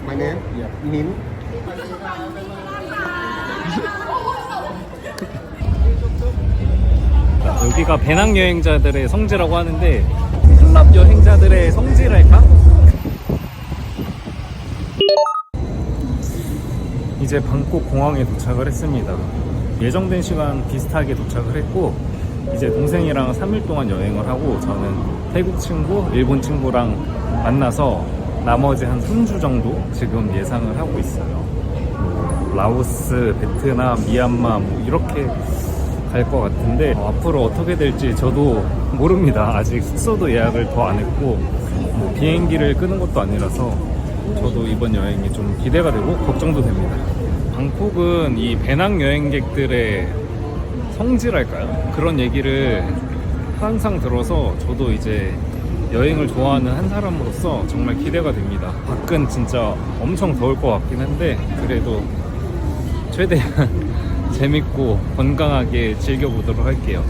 My name? Min. 여기가 배낭여행자들의 성지라고 하는데 클럽 여행자들의 성지랄까? 이제 방콕 공항에 도착을 했습니다. 예정된 시간 비슷하게 도착을 했고 이제 동생이랑 3일 동안 여행을 하고 저는 태국 친구, 일본 친구랑 만나서 나머지 한 3주 정도 지금 예상을 하고 있어요. 뭐 라오스, 베트남, 미얀마 뭐 이렇게 갈 것 같은데 앞으로 어떻게 될지 저도 모릅니다. 아직 숙소도 예약을 더 안 했고 뭐 비행기를 끄는 것도 아니라서 저도 이번 여행이 좀 기대가 되고 걱정도 됩니다. 방콕은 이 배낭여행객들의 성지랄까요? 그런 얘기를 항상 들어서 저도 이제 여행을 좋아하는 한 사람으로서 정말 기대가 됩니다. 밖은 진짜 엄청 더울 것 같긴 한데 그래도 최대한 재밌고 건강하게 즐겨보도록 할게요.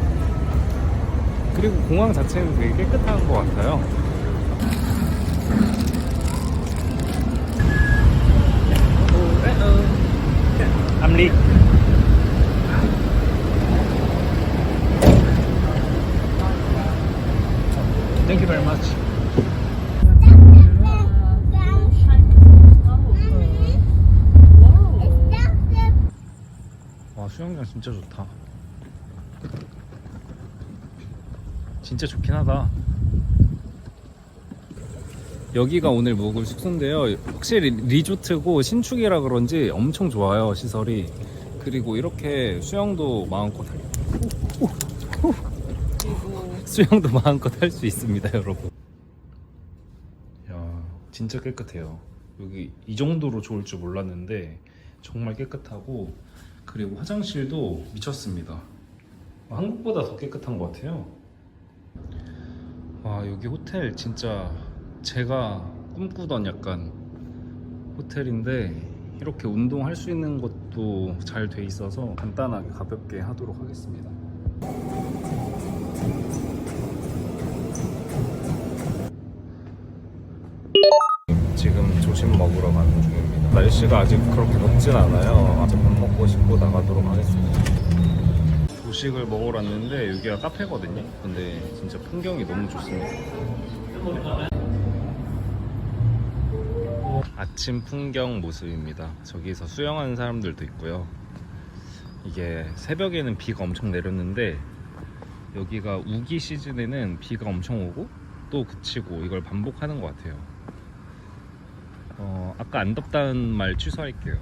그리고 공항 자체는 되게 깨끗한 것 같아요. 암리 Thank you very much. 와, 수영장 진짜 좋다. 진짜 좋긴 하다. 여기가 오늘 묵을 숙소인데요. 확실히 리조트고 신축이라 그런지 엄청 좋아요, 시설이. 그리고 이렇게 수영도 마음껏 수영도 마음껏 할 수 있습니다, 여러분. 야, 진짜 깨끗해요. 여기 이 정도로 좋을 줄 몰랐는데 정말 깨끗하고 그리고 화장실도 미쳤습니다. 한국보다 더 깨끗한 것 같아요. 와, 여기 호텔 진짜 제가 꿈꾸던 약간 호텔인데 이렇게 운동할 수 있는 것도 잘 돼 있어서 간단하게 가볍게 하도록 하겠습니다. 지금 조심 먹으러 가는 중입니다. 날씨가 아직 그렇게 덥진 않아요. 아직 밥 먹고 싶고 나가도록 하겠습니다. 조식을 먹으러 왔는데 여기가 카페거든요. 근데 진짜 풍경이 너무 좋습니다. 아침 풍경 모습입니다. 저기서 수영하는 사람들도 있고요. 이게 새벽에는 비가 엄청 내렸는데 여기가 우기 시즌에는 비가 엄청 오고 또 그치고 이걸 반복하는 것 같아요. 아까 안 덥다는 말 취소할게요.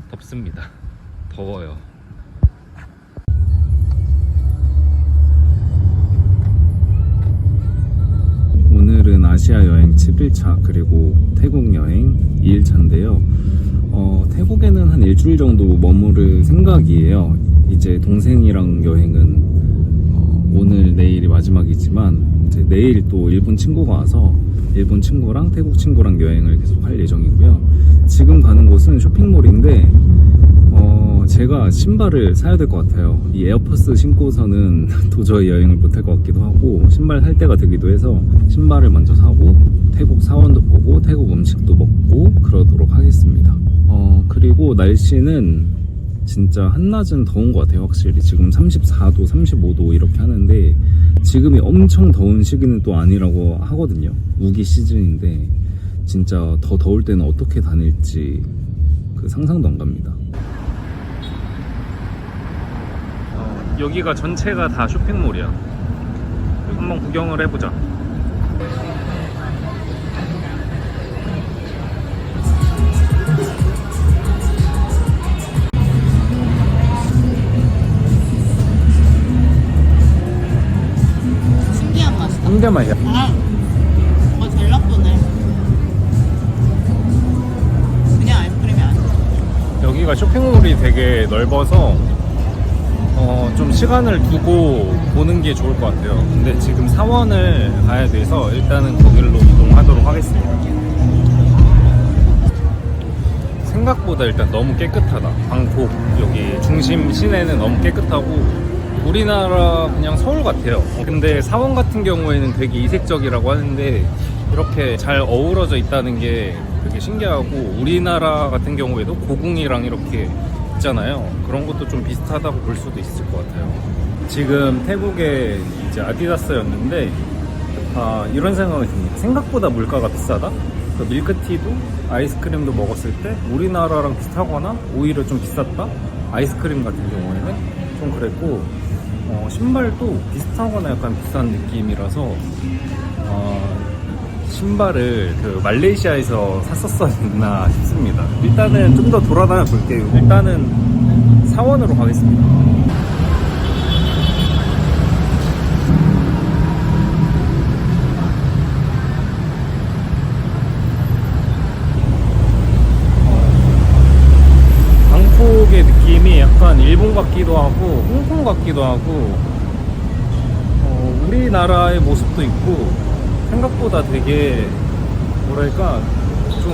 덥습니다. 더워요. 오늘은 아시아 여행 7일차 그리고 태국 여행 2일차인데요. 태국에는 한 일주일 정도 머무를 생각이에요. 이제 동생이랑 여행은 오늘 내일이 마지막이지만 이제 내일 또 일본 친구가 와서 일본 친구랑 태국 친구랑 여행을 계속 할 예정이고요. 지금 가는 곳은 쇼핑몰인데 제가 신발을 사야 될 것 같아요. 이 에어포스 신고서는 도저히 여행을 못할 것 같기도 하고 신발 살 때가 되기도 해서 신발을 먼저 사고 태국 사원도 보고 태국 음식도 먹고 그러도록 하겠습니다. 그리고 날씨는 진짜 한낮은 더운 것 같아요. 확실히 지금 34도 35도 이렇게 하는데 지금이 엄청 더운 시기는 또 아니라고 하거든요. 우기 시즌인데 진짜 더 더울 때는 어떻게 다닐지 그 상상도 안 갑니다. 여기가 전체가 다 쇼핑몰이야. 한번 구경을 해보자. 신기한 맛이다. 혼자 맛이야. 젤라또네. 그냥 아이스크림이 아니야. 여기가 쇼핑몰이 되게 넓어서 좀 시간을 두고 보는 게 좋을 것 같아요. 근데 지금 사원을 가야 돼서 일단은 거기로 이동하도록 하겠습니다. 생각보다 일단 너무 깨끗하다. 방콕 여기 중심 시내는 너무 깨끗하고 우리나라 그냥 서울 같아요. 근데 사원 같은 경우에는 되게 이색적이라고 하는데 이렇게 잘 어우러져 있다는 게 되게 신기하고 우리나라 같은 경우에도 고궁이랑 이렇게 있잖아요. 그런 것도 좀 비슷하다고 볼 수도 있을 것 같아요. 지금 태국에 이제 아디다스였는데 이런 생각이 듭니다. 생각보다 물가가 비싸다? 그 밀크티도 아이스크림도 먹었을 때 우리나라랑 비슷하거나 오히려 좀 비쌌다? 아이스크림 같은 경우에는 좀 그랬고 신발도 비슷하거나 약간 비싼 느낌이라서 신발을 그 말레이시아에서 샀었었나 싶습니다. 일단은 좀 더 돌아다녀 볼게요. 일단은 사원으로 가겠습니다. 방콕의 느낌이 약간 일본 같기도 하고 홍콩 같기도 하고 우리나라의 모습도 있고 생각보다 되게 뭐랄까 좀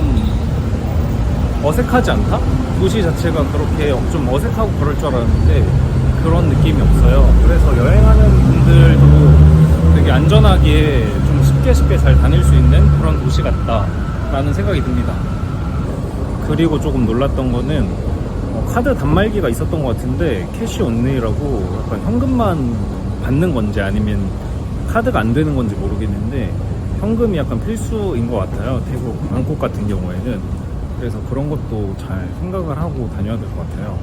어색하지 않다? 도시 자체가 그렇게 좀 어색하고 그럴 줄 알았는데 그런 느낌이 없어요. 그래서 여행하는 분들도 되게 안전하게 좀 쉽게 잘 다닐 수 있는 그런 도시 같다라는 생각이 듭니다. 그리고 조금 놀랐던 거는 카드 단말기가 있었던 것 같은데 캐시 온리라고 약간 현금만 받는 건지 아니면 카드가 안 되는 건지 모르겠는데 현금이 약간 필수인 것 같아요. 태국 방콕 같은 경우에는. 그래서 그런 것도 잘 생각을 하고 다녀야 될 것 같아요.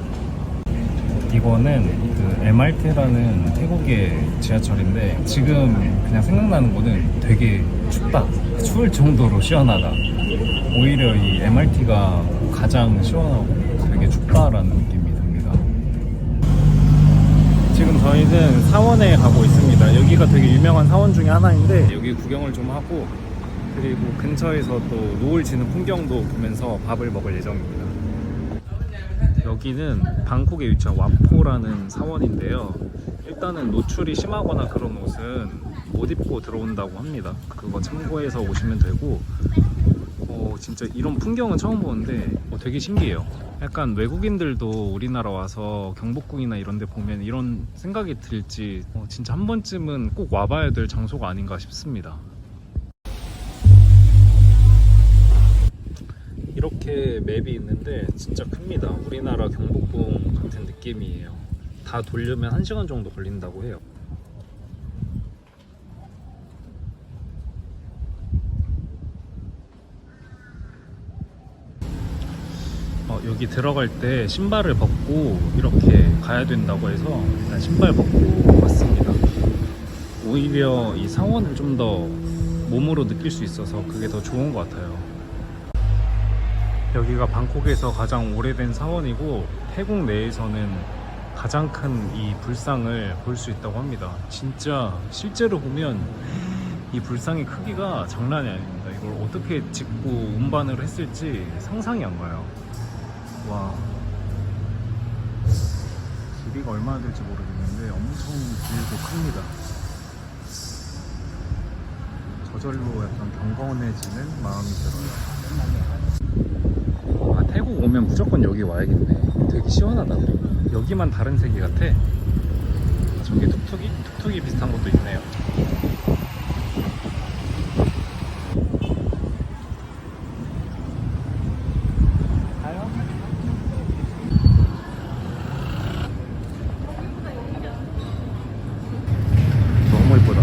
이거는 그 MRT라는 태국의 지하철인데 지금 그냥 생각나는 거는 되게 춥다. 추울 정도로 시원하다. 오히려 이 MRT가 가장 시원하고 되게 춥다라는 느낌이 듭니다. 지금 저희는 사원에 가고 있습니다. 여기가 되게 유명한 사원 중에 하나인데 여기 구경을 좀 하고 그리고 근처에서 또 노을 지는 풍경도 보면서 밥을 먹을 예정입니다. 여기는 방콕에 위치한 와포라는 사원인데요. 일단은 노출이 심하거나 그런 옷은 못 입고 들어온다고 합니다. 그거 참고해서 오시면 되고 진짜 이런 풍경은 처음 보는데 되게 신기해요. 약간 외국인들도 우리나라 와서 경복궁이나 이런 데 보면 이런 생각이 들지 진짜 한 번쯤은 꼭 와봐야 될 장소가 아닌가 싶습니다. 이렇게 맵이 있는데 진짜 큽니다. 우리나라 경복궁 같은 느낌이에요. 다 돌려면 1시간 정도 걸린다고 해요. 여기 들어갈 때 신발을 벗고 이렇게 가야 된다고 해서 일단 신발 벗고 왔습니다. 오히려 이 사원을 좀 더 몸으로 느낄 수 있어서 그게 더 좋은 것 같아요. 여기가 방콕에서 가장 오래된 사원이고 태국 내에서는 가장 큰 이 불상을 볼 수 있다고 합니다. 진짜 실제로 보면 이 불상의 크기가 장난이 아닙니다. 이걸 어떻게 짓고 운반을 했을지 상상이 안 가요. 와, 길이가 얼마나 될지 모르겠는데 엄청 길고 큽니다. 저절로 약간 경건해지는 마음이 들어요. 태국 오면 무조건 여기 와야겠네. 되게 시원하다. 여기만 다른 세계 같아. 저기 툭툭이 비슷한 것도 있네요. 너무 예쁘다.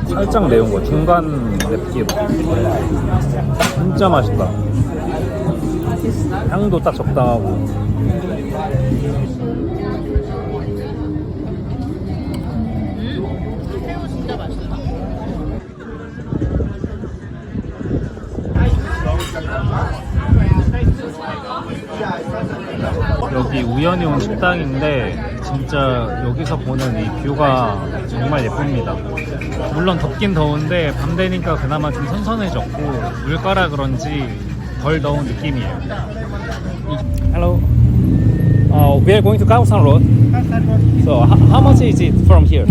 살짝 매운 거 중간 맵기로 진짜 맛있다. 향도 딱 적당하고. 새우 진짜 맛있다. 여기 우연히 온 식당인데 진짜 여기서 보는 이 뷰가 정말 예쁩니다. 물론 덥긴 더운데 밤 되니까 그나마 좀 선선해졌고 물가라 그런지 덜 더운 느낌이에요. Hello. We are going to Khao San Road. So how much is it from here?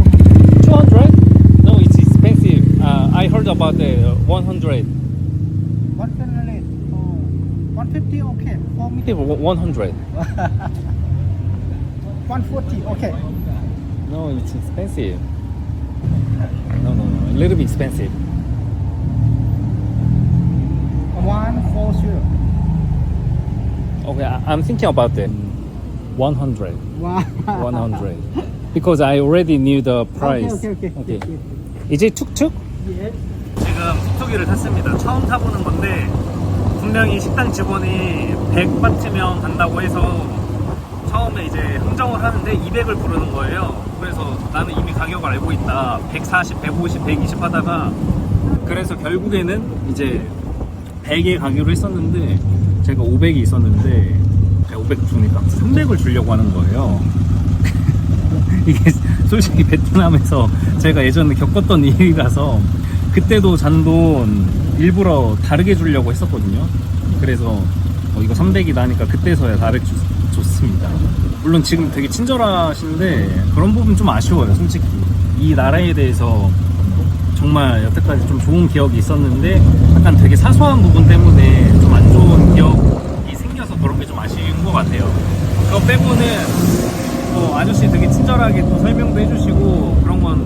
200? No, it's expensive. I heard about the 100. 100, 150, okay. For me, 100. 140, okay. No, it's expensive. No, a little bit expensive. One for sure. Okay, I'm thinking about the 100. Wow. 100. Because I already knew the price. Okay. Is it 툭툭? Yes. 지금 툭툭이를 탔습니다. 처음 타보는 건데 분명히 식당 직원이 100바트면 간다고 해서 처음에 이제 흥정을 하는데 200을 부르는 거예요. 그래서 나는 이미 가격을 알고 있다. 140, 150, 120 하다가 그래서 결국에는 이제 100에 가기로 했었는데 제가 500이 있었는데 제가 500 주니까 300을 주려고 하는 거예요. 이게 솔직히 베트남에서 제가 예전에 겪었던 일이라서 그때도 잔돈 일부러 다르게 주려고 했었거든요. 그래서 이거 300이다 하니까 그때서야 다르게 줬습니다. 물론 지금 되게 친절하신데 그런 부분 좀 아쉬워요. 솔직히 이 나라에 대해서 정말 여태까지 좀 좋은 기억이 있었는데 약간 되게 사소한 부분 때문에 좀 안 좋은 기억이 생겨서 그런 게 좀 아쉬운 것 같아요. 그거 빼고는 뭐 아저씨 되게 친절하게 또 설명도 해주시고 그런 건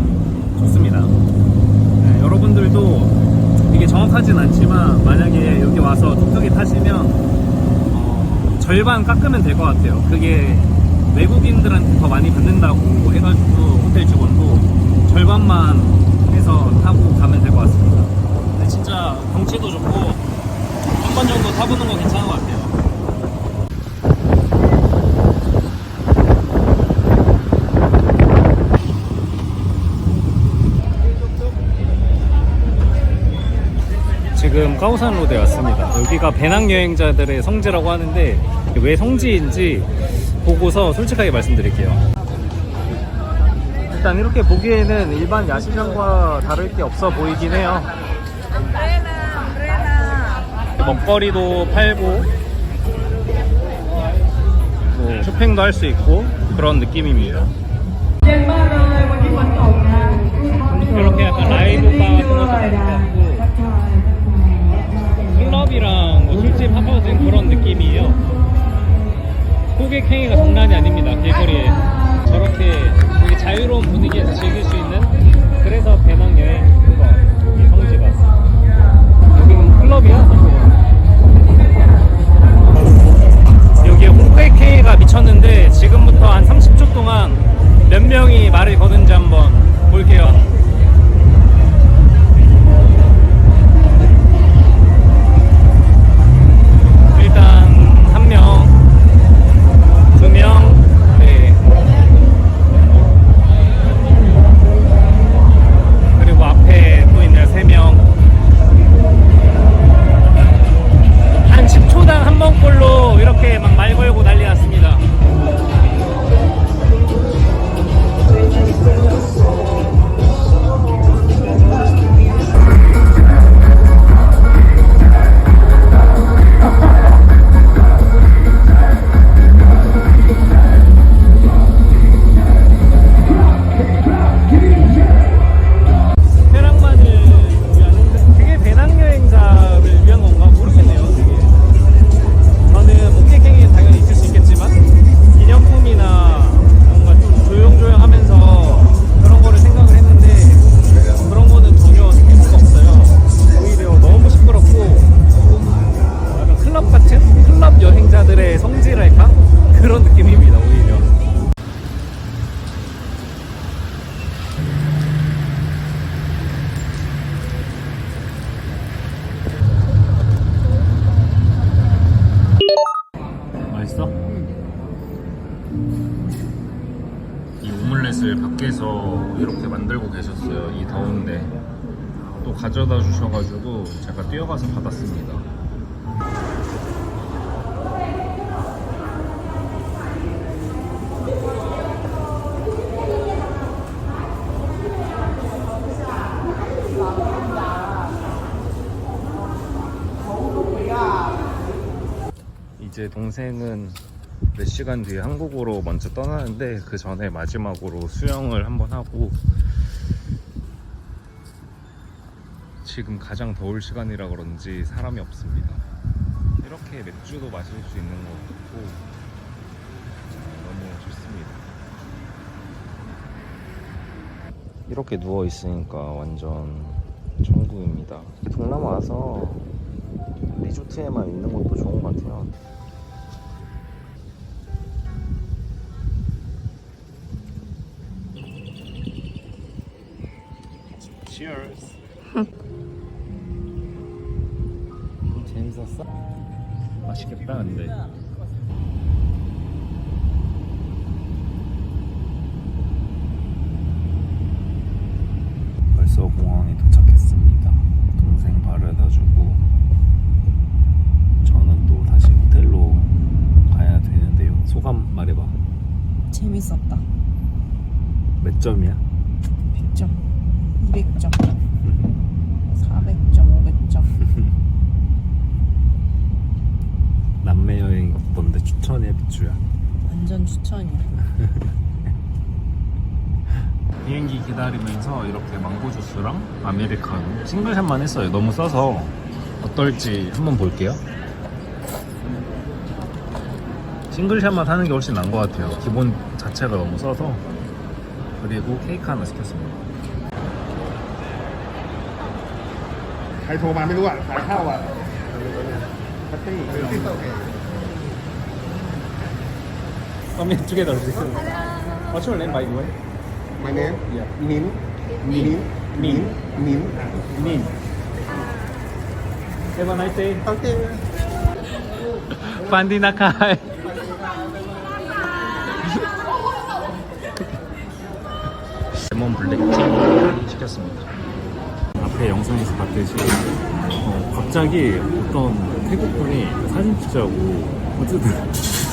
좋습니다. 네, 여러분들도 이게 정확하진 않지만 만약에 여기 와서 툭툭이 타시면 절반 깎으면 될 것 같아요. 그게 외국인들한테 더 많이 받는다고 해가지고 호텔 직원도 절반만 해서 타고 가면 될 것 같습니다. 근데 진짜 경치도 좋고 한 번 정도 타보는 거 괜찮은 것 같아요. 지금 까오산로드에 왔습니다. 여기가 배낭여행자들의 성지라고 하는데 왜 성지인지 보고서 솔직하게 말씀드릴게요. 일단 이렇게 보기에는 일반 야시장과 다를 게 없어 보이긴 해요. 먹거리도 팔고 뭐 쇼핑도 할 수 있고 그런 느낌입니다. 이렇게 약간 라이브 바 같은 것도 있고 클럽이랑 뭐 술집 합쳐진 그런 느낌이에요. 호객행위가 장난이 아닙니다. 길거리에 저렇게 되게 자유로운 분위기에서 즐길 수 있는, 그래서 배낭여행 그거 이 성지가 여기는 클럽이야. 여기에 호객행위가 미쳤는데 지금부터 한 30초 동안 몇 명이 말을 거는지 한번 볼게요. 맛있어? 이 오믈렛을 밖에서 이렇게 만들고 계셨어요. 이 더운데 또 가져다 주셔가지고 제가 뛰어가서 받았습니다. 이제 동생은 몇 시간 뒤에 한국으로 먼저 떠나는데 그 전에 마지막으로 수영을 한번 하고 지금 가장 더울 시간이라 그런지 사람이 없습니다. 이렇게 맥주도 마실 수 있는 것 같고 너무 좋습니다. 이렇게 누워 있으니까 완전 천국입니다. 동남아 와서 리조트에만 있는 것도 좋은 것 같아요. Cheers. 재밌었어? 맛있겠다 근데. 벌써 공항에 도착했습니다. 동생 바래다 주고 저는 또 다시 호텔로 가야 되는데요. 소감 말해봐. 재밌었다. 몇 점이야? 100점, 200점, 400점, 500점. 남매 여행 어떤데 추천해 비추야? 완전 추천이야. 비행기 기다리면서 이렇게 망고 주스랑 아메리카노 싱글샷만 했어요. 너무 써서 어떨지 한번 볼게요. 싱글샷만 하는 게 훨씬 나은 것 같아요. 기본 자체가 너무 써서. 그리고 케이크 하나 시켰습니다. ใครโทรมาไม่รู้อ่ะขายข้าวอ่ะแฮปปี้ Come together. What's your name, by the way? My name Yeah. มิ้นมิ้น Min. Have a nice day. ตั้งเต้ 반디나카이. 레몬 블랙티 시켰습니다. 앞에 영상에서 봤듯이 갑자기 어떤 태국분이 사진 찍자고 어쨌든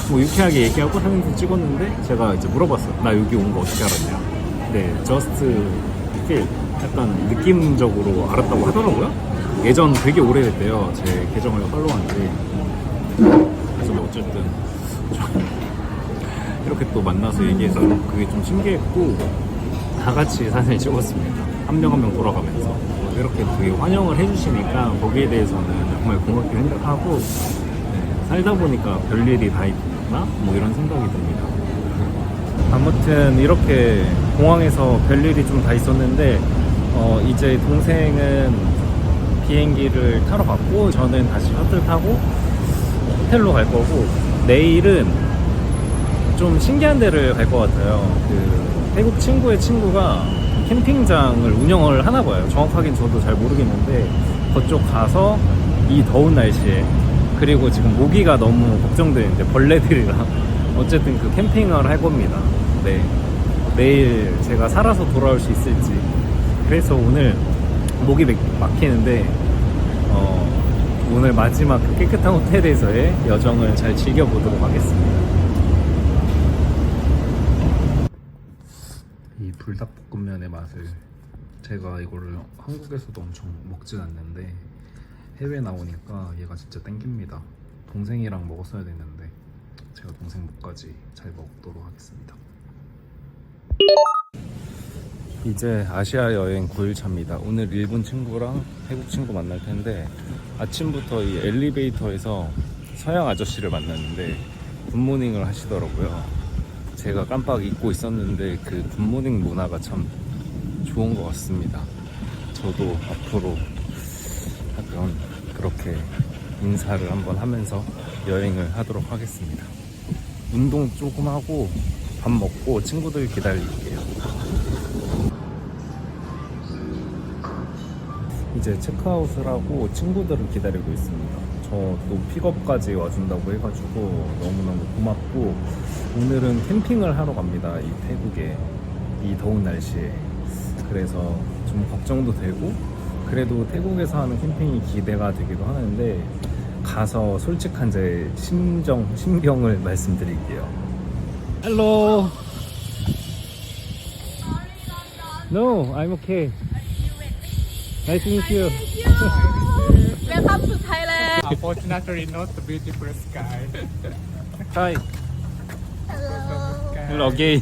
뭐 유쾌하게 얘기하고 사진 찍었는데 제가 이제 물어봤어요. 나 여기 온 거 어떻게 알았냐? 네, 저스트 필 약간 느낌적으로 알았다고 하더라고요. 예전 되게 오래됐대요. 제 계정을 팔로우한 지. 그래서 뭐 어쨌든 이렇게 또 만나서 얘기해서 그게 좀 신기했고 다 같이 사진을 찍었습니다. 한 명 한 명 돌아가면서 이렇게 되게 환영을 해주시니까 거기에 대해서는 정말 고맙게 생각하고 네, 살다 보니까 별일이 다 있나? 뭐 이런 생각이 듭니다. 아무튼 이렇게 공항에서 별일이 좀 다 있었는데 이제 동생은 비행기를 타러 갔고 저는 다시 셔틀 타고 호텔로 갈 거고 내일은 좀 신기한 데를 갈 것 같아요. 그 태국 친구의 친구가 캠핑장을 운영을 하나 봐요. 정확하긴 저도 잘 모르겠는데 그쪽 가서 이 더운 날씨에 그리고 지금 모기가 너무 걱정되는데 벌레들이랑 어쨌든 그 캠핑을 할 겁니다. 네, 내일 제가 살아서 돌아올 수 있을지. 그래서 오늘 목이 막히는데 오늘 마지막 그 깨끗한 호텔에서의 여정을 잘 즐겨보도록 하겠습니다. 이 불닭볶음면의 맛을 제가 이거를 한국에서도 엄청 먹진 않는데 해외 나오니까 얘가 진짜 땡깁니다. 동생이랑 먹었어야 됐는데 제가 동생 목까지 잘 먹도록 하겠습니다. 이제 아시아 여행 9일차입니다. 오늘 일본 친구랑 태국 친구 만날 텐데 아침부터 이 엘리베이터에서 서양 아저씨를 만났는데 굿모닝을 하시더라고요. 제가 깜빡 잊고 있었는데 그 굿모닝 문화가 참 좋은 것 같습니다. 저도 앞으로 약간 그렇게 인사를 한번 하면서 여행을 하도록 하겠습니다. 운동 조금 하고 밥 먹고 친구들 기다릴게요. 이제 체크아웃을 하고 친구들을 기다리고 있습니다. 저 또 픽업까지 와준다고 해가지고 너무너무 고맙고 오늘은 캠핑을 하러 갑니다. 이 태국에 이 더운 날씨에. 그래서 좀 걱정도 되고 그래도 태국에서 하는 캠핑이 기대가 되기도 하는데 가서 솔직한 제 심경을 말씀드릴게요. Hello. No, I'm okay. Nice to meet you. Welcome to Thailand. Unfortunately, not the beautiful sky. Hi. 일로 오케이.